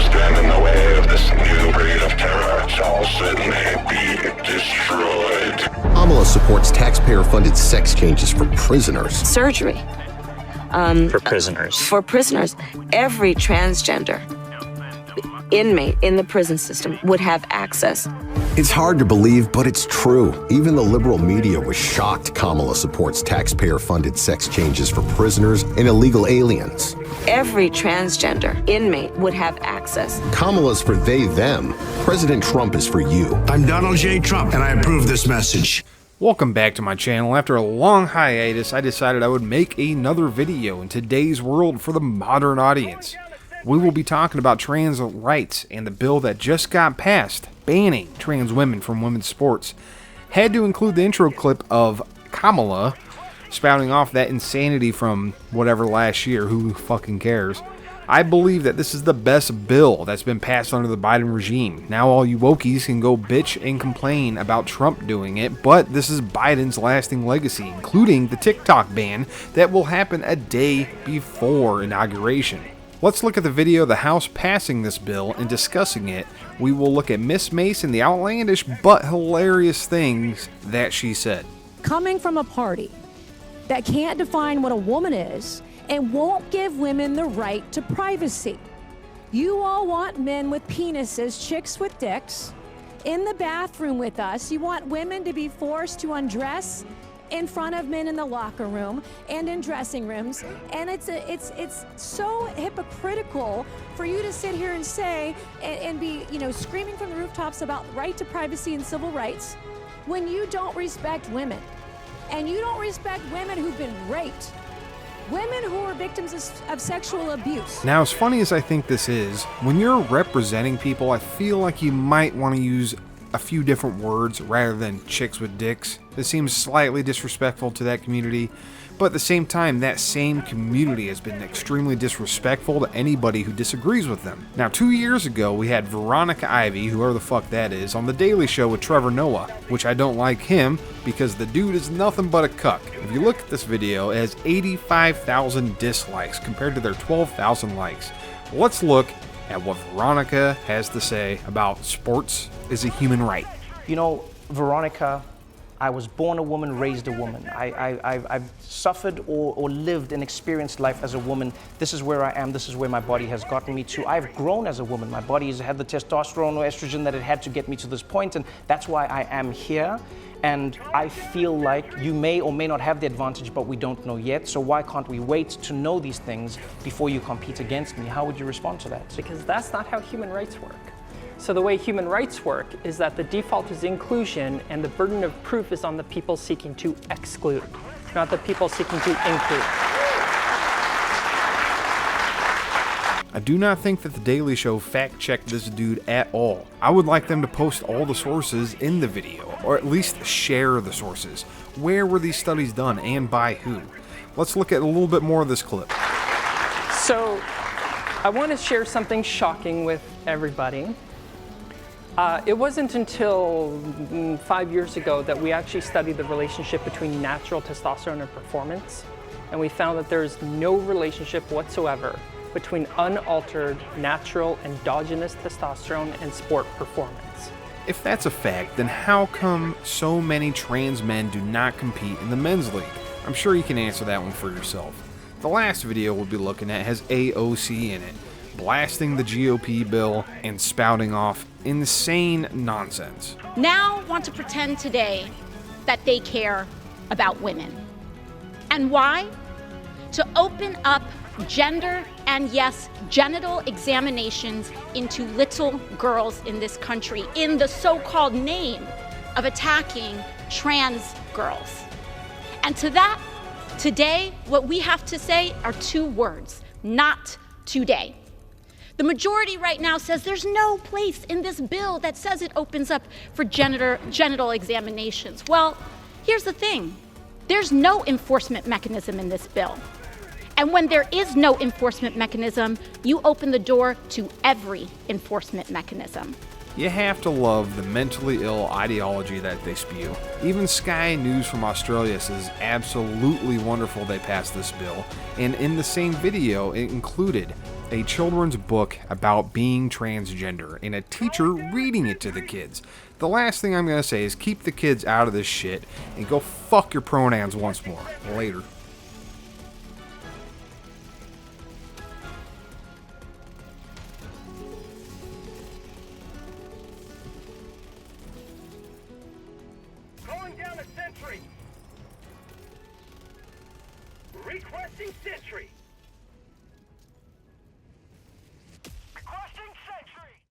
stand in the way of this new breed of terror shall certainly be destroyed. Kamala supports taxpayer-funded sex changes for prisoners. Surgery. For prisoners. For prisoners. Every transgender inmate in the prison system would have access. It's hard to believe, but it's true. Even the liberal media was shocked Kamala supports taxpayer-funded sex changes for prisoners and illegal aliens. Every transgender inmate would have access. Kamala's for they, them. President Trump is for you. I'm Donald J. Trump, and I approve this message. Welcome back to my channel. After a long hiatus, I decided I would make another video in today's world for the modern audience. We will be talking about trans rights and the bill that just got passed, banning trans women from women's sports. Had to include the intro clip of Kamala spouting off that insanity from whatever last year, who fucking cares. I believe that this is the best bill that's been passed under the Biden regime. Now all you wokies can go bitch and complain about Trump doing it, but this is Biden's lasting legacy, including the TikTok ban that will happen a day before inauguration. Let's look at the video of the House passing this bill and discussing it. We will look at Miss Mace and the outlandish but hilarious things that she said. Coming from a party that can't define what a woman is and won't give women the right to privacy. You all want men with penises, chicks with dicks, in the bathroom with us. You want women to be forced to undress in front of men in the locker room and in dressing rooms, and it's so hypocritical for you to sit here and say and be, screaming from the rooftops about right to privacy and civil rights when you don't respect women, and you don't respect women who've been raped, women who are victims of sexual abuse. Now, as funny as I think this is, when you're representing people, I feel like you might want to use a few different words rather than chicks with dicks. It seems slightly disrespectful to that community, but at the same time, that same community has been extremely disrespectful to anybody who disagrees with them. Now, 2 years ago, we had Veronica Ivy, whoever the fuck that is, on The Daily Show with Trevor Noah, which I don't like him because the dude is nothing but a cuck. If you look at this video, it has 85,000 dislikes compared to their 12,000 likes. Let's look at what Veronica has to say about sports is a human right. You know, Veronica, I was born a woman, raised a woman. I've suffered or lived and experienced life as a woman. This is where I am. This is where my body has gotten me to. I've grown as a woman. My body has had the testosterone or estrogen that it had to get me to this point, and that's why I am here. And I feel like you may or may not have the advantage, but we don't know yet. So why can't we wait to know these things before you compete against me? How would you respond to that? Because that's not how human rights work. So the way human rights work is that the default is inclusion, and the burden of proof is on the people seeking to exclude, not the people seeking to include. I do not think that The Daily Show fact-checked this dude at all. I would like them to post all the sources in the video, or at least share the sources. Where were these studies done and by who? Let's look at a little bit more of this clip. So I want to share something shocking with everybody. It wasn't until 5 years ago that we actually studied the relationship between natural testosterone and performance, and we found that there is no relationship whatsoever between unaltered, natural, endogenous testosterone and sport performance. If that's a fact, then how come so many trans men do not compete in the men's league? I'm sure you can answer that one for yourself. The last video we'll be looking at has AOC in it, blasting the GOP bill and spouting off insane nonsense. Now want to pretend today that they care about women. And why? To open up gender and, yes, genital examinations into little girls in this country in the so-called name of attacking trans girls. And to that, today, what we have to say are two words: not today. The majority right now says there's no place in this bill that says it opens up for genital examinations. Well, here's the thing. There's no enforcement mechanism in this bill. And when there is no enforcement mechanism, you open the door to every enforcement mechanism. You have to love the mentally ill ideology that they spew. Even Sky News from Australia says absolutely wonderful they passed this bill, and in the same video it included a children's book about being transgender and a teacher reading it to the kids. The last thing I'm going to say is keep the kids out of this shit and go fuck your pronouns once more. Later. Calling down a sentry. Requesting sentry.